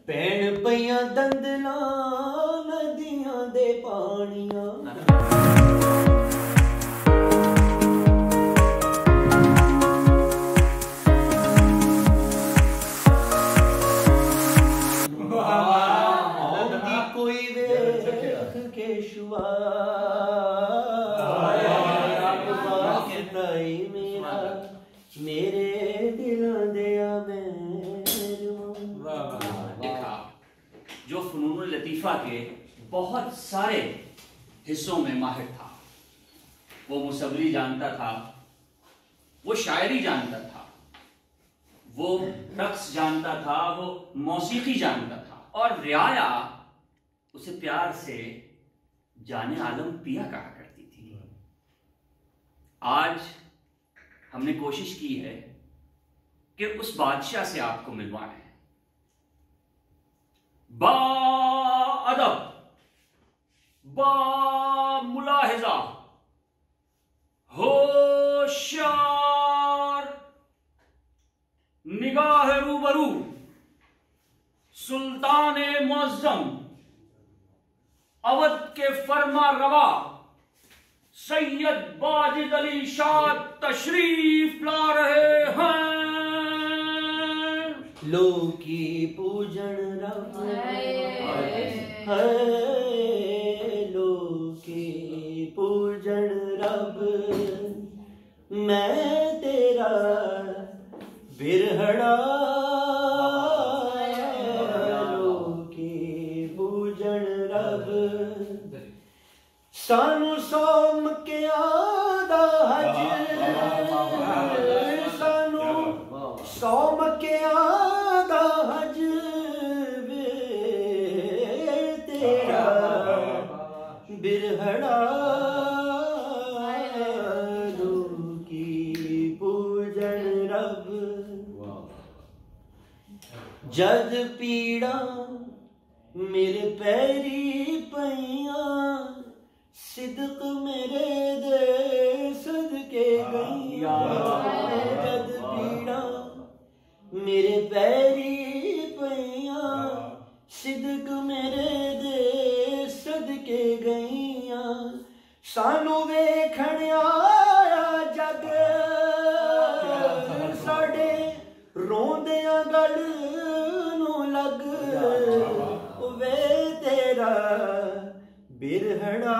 पैण पईयां दंदलां नदियां दे पानियां कोई वेख के शुआ मेरे दिलों दिया देखा जो फनून लतीफ़ा के बहुत सारे हिस्सों में माहिर था। वो मुसव्वरी जानता था, वो शायरी जानता था, वो रक्स जानता था, वो मौसीकी जानता था और रियाया उसे प्यार से जाने आलम पिया कहा करती थी। आज हमने कोशिश की है कि उस बादशाह से आपको मिलवाएं। बा अदब, बा मुलाहिजा, होशियार, निगाह रूबरू, सुल्तान मुअज्जम, अवध के फरमा रवा सैयद वाजिद अली शाह तशरीफ ला रहे हैं। लोग की पूजन रब है, लोग की पूजन रब, मैं तेरा बिरहड़ा। लोग की पूजन रब सानू सौम के आदा हज, सानू सौम के आदा हज वे तेरा बिरहड़ा। की पूजन रब जद पीड़ा मेरे पैरी पईयां, सिदक मेरे दे सदके गईया। जद पीड़ा मेरे पैरी पईयां, सिदक मेरे दे सदके गईया। सानू वेखण आया जग साडे रोंदियां गल नू लग वे तेरा बिरहड़ा।